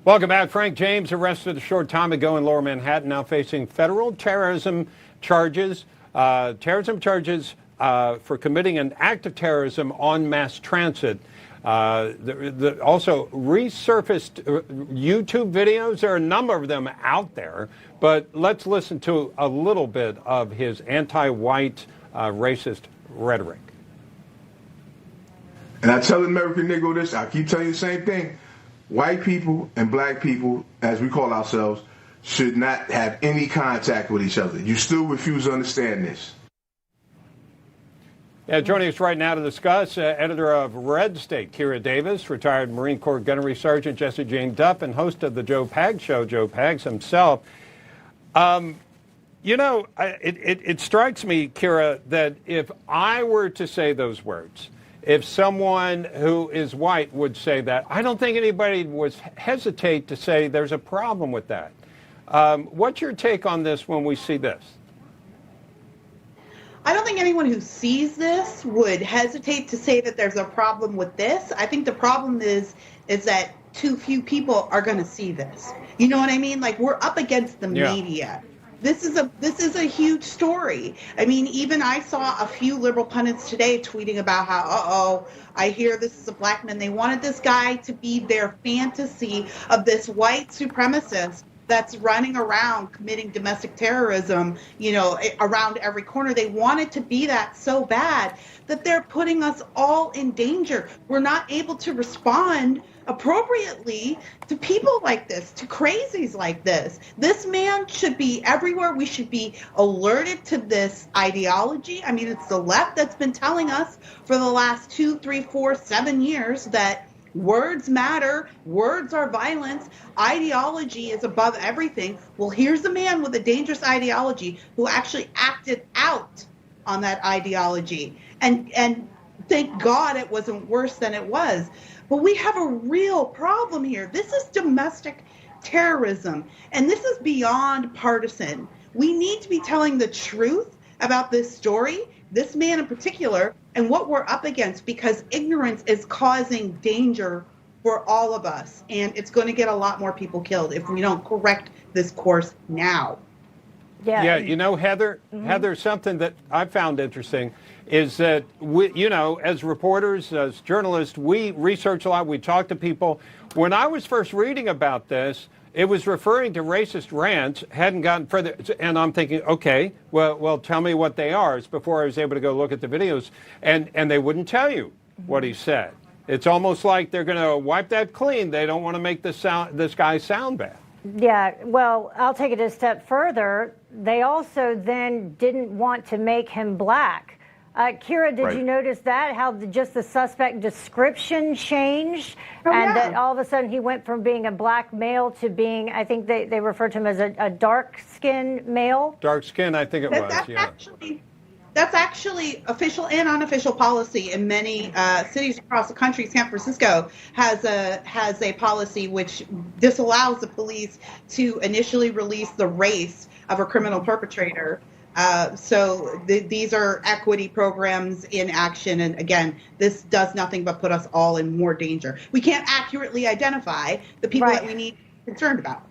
Welcome back. Frank James, arrested a short time ago in Lower Manhattan, now facing federal terrorism charges. For committing an act of terrorism on mass transit. Also resurfaced YouTube videos. There are a number of them out there, but let's listen to a little bit of his anti-white racist rhetoric. And I tell the American Negro this, I keep telling you the same thing. White people and black people, as we call ourselves, should not have any contact with each other. You still refuse to understand this. Yeah, joining us right now to discuss, editor of Red State, Kira Davis, retired Marine Corps Gunnery Sergeant Jesse Jane Duff, and host of the Joe Pags Show, Joe Pags himself. It strikes me, Kira, that if I were to say those words, if someone who is white would say that, I don't think anybody would hesitate to say there's a problem with that. What's your take on this when we see this? I don't think anyone who sees this would hesitate to say that there's a problem with this. I think the problem is that too few people are going to see this. You know what I mean? Like, we're up against the media. This is a huge story. I mean, even I saw a few liberal pundits today tweeting about how, I hear this is a black man. They wanted this guy to be their fantasy of this white supremacist that's running around committing domestic terrorism, around every corner. They want it to be that so bad that they're putting us all in danger. We're not able to respond appropriately to people like this, to crazies like this. This man should be everywhere. We should be alerted to this ideology. I mean, it's the left that's been telling us for the last 2, 3, 4, 7 years that words matter, words are violence, ideology is above everything. Well, here's a man with a dangerous ideology who actually acted out on that ideology. And thank God it wasn't worse than it was. But we have a real problem here. This is domestic terrorism, and this is beyond partisan. We need to be telling the truth about this story, this man in particular, and what we're up against, because ignorance is causing danger for all of us, and it's going to get a lot more people killed if we don't correct this course now. Yeah, Heather, Heather, something that I found interesting is that we, as reporters, as journalists, we research a lot, we talk to people. When I was first reading about this, it was referring to racist rants, hadn't gotten further, and I'm thinking, okay, well, tell me what they are. It's before I was able to go look at the videos, and they wouldn't tell you what he said. It's almost like they're going to wipe that clean. They don't want to make this guy sound bad. Yeah, well, I'll take it a step further. They also then didn't want to make him black. Kira, did you notice that? How just the suspect description changed? That all of a sudden he went from being a black male to being, I think they referred to him as a dark-skinned male? Dark skin, I think it was, That's actually official and unofficial policy in many cities across the country. San Francisco has a policy which disallows the police to initially release the race of a criminal perpetrator. So these are equity programs in action. And again, this does nothing but put us all in more danger. We can't accurately identify the people that we need to be concerned about.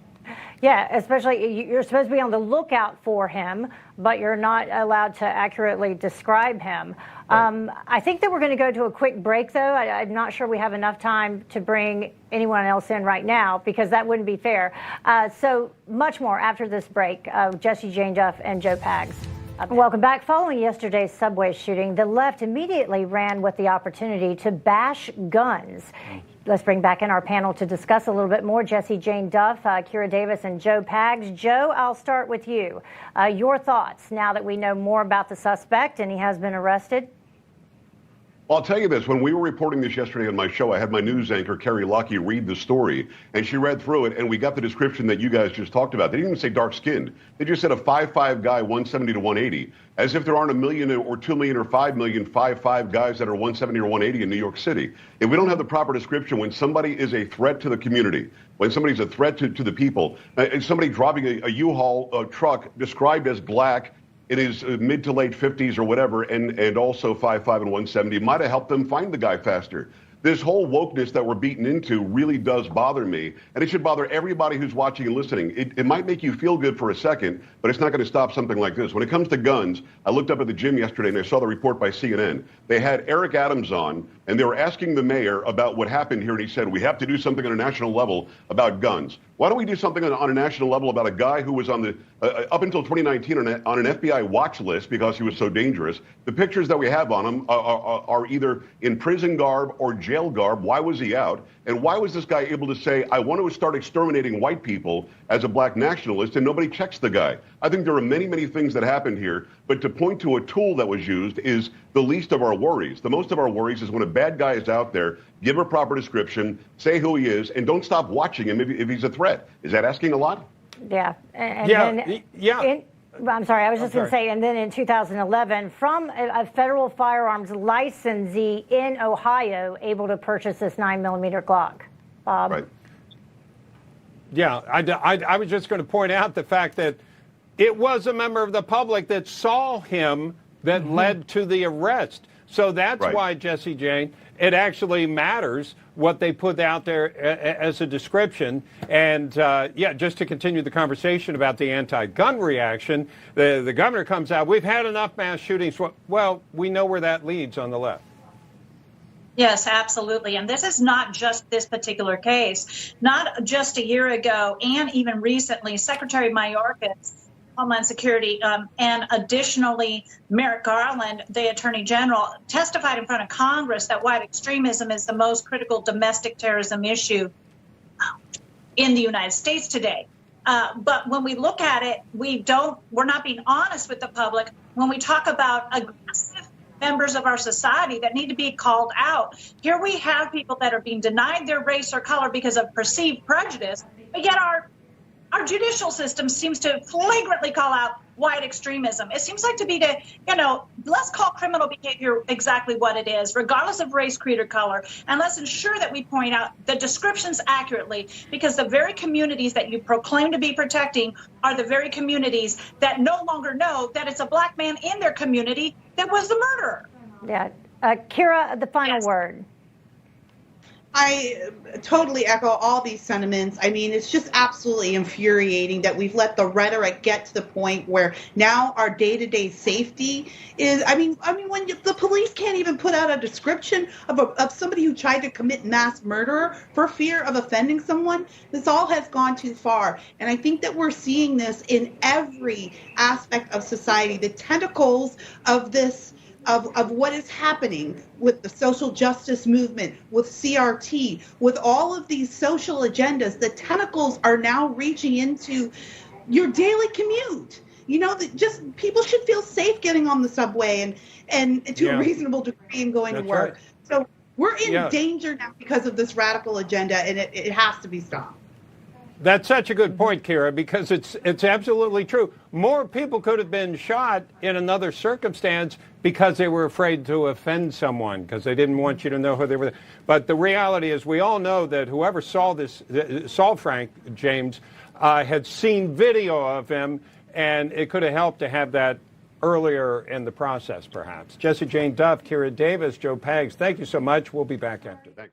Yeah, especially you're supposed to be on the lookout for him, but you're not allowed to accurately describe him. I think that we're going to go to a quick break, though. I'm not sure we have enough time to bring anyone else in right now, because that wouldn't be fair. So much more after this break. Jesse Jane Duff and Joe Pags. Welcome back. Following yesterday's subway shooting, the left immediately ran with the opportunity to bash guns. Let's bring back in our panel to discuss a little bit more. Jesse Jane Duff, Kira Davis, and Joe Pags. Joe, I'll start with you. Your thoughts now that we know more about the suspect and he has been arrested? Well, I'll tell you this. When we were reporting this yesterday on my show, I had my news anchor, Carrie Lucky, read the story, and she read through it, and we got the description that you guys just talked about. They didn't even say dark-skinned. They just said a 5'5" guy, 170 to 180, as if there aren't 1 million or 2 million or 5 million 5'5" guys that are 170 or 180 in New York City. If we don't have the proper description, when somebody is a threat to the community, when somebody's a threat to the people, and somebody driving a U-Haul truck described as black, in his mid to late 50s or whatever, and also 5'5" and 170, might have helped them find the guy faster. This whole wokeness that we're beaten into really does bother me, and it should bother everybody who's watching and listening. It might make you feel good for a second, but it's not going to stop something like this. When it comes to guns, I looked up at the gym yesterday and I saw the report by CNN. They had Eric Adams on, and they were asking the mayor about what happened here, and he said, we have to do something on a national level about guns. Why don't we do something on a national level about a guy who was on the, up until 2019 on an FBI watch list because he was so dangerous? The pictures that we have on him are either in prison garb or jail garb. Why was he out? And why was this guy able to say, I want to start exterminating white people as a black nationalist, and nobody checks the guy? I think there are many, many things that happened here, but to point to a tool that was used is the least of our worries. The most of our worries is when a bad guy is out there, give a proper description, say who he is, and don't stop watching him if he's a threat. Is that asking a lot? Yeah. I'm sorry, I was just going to say, and then in 2011, from a federal firearms licensee in Ohio, able to purchase this 9mm Glock. Bob? Right. Yeah, I was just going to point out the fact that it was a member of the public that saw him that led to the arrest. So that's why, Jesse Jane, it actually matters what they put out there as a description. And, yeah, just to continue the conversation about the anti-gun reaction, the governor comes out, we've had enough mass shootings. Well, we know where that leads on the left. Yes, absolutely. And this is not just this particular case. Not just a year ago and even recently, Secretary Mayorkas, Homeland Security, and additionally, Merrick Garland, the Attorney General, testified in front of Congress that white extremism is the most critical domestic terrorism issue in the United States today. But when we look at it, we're not being honest with the public when we talk about aggressive members of our society that need to be called out. Here we have people that are being denied their race or color because of perceived prejudice, but yet our judicial system seems to flagrantly call out white extremism. It seems like to be let's call criminal behavior exactly what it is, regardless of race, creed, or color, and let's ensure that we point out the descriptions accurately, because the very communities that you proclaim to be protecting are the very communities that no longer know that it's a black man in their community that was the murderer. Yeah. Kira, the final word. I totally echo all these sentiments. I mean, it's just absolutely infuriating that we've let the rhetoric get to the point where now our day-to-day safety is, I mean, when the police can't even put out a description of somebody who tried to commit mass murder for fear of offending someone, this all has gone too far. And I think that we're seeing this in every aspect of society, the tentacles of this of what is happening with the social justice movement, with CRT, with all of these social agendas. The tentacles are now reaching into your daily commute. You know, just people should feel safe getting on the subway and to a reasonable degree and going to work. Right. So we're in danger now because of this radical agenda, and it has to be stopped. That's such a good point, Kira, because it's absolutely true. More people could have been shot in another circumstance because they were afraid to offend someone, because they didn't want you to know who they were. But the reality is, we all know that whoever saw Frank James had seen video of him, and it could have helped to have that earlier in the process, perhaps. Jesse Jane Duff, Kira Davis, Joe Pags, thank you so much. We'll be back after. Thanks.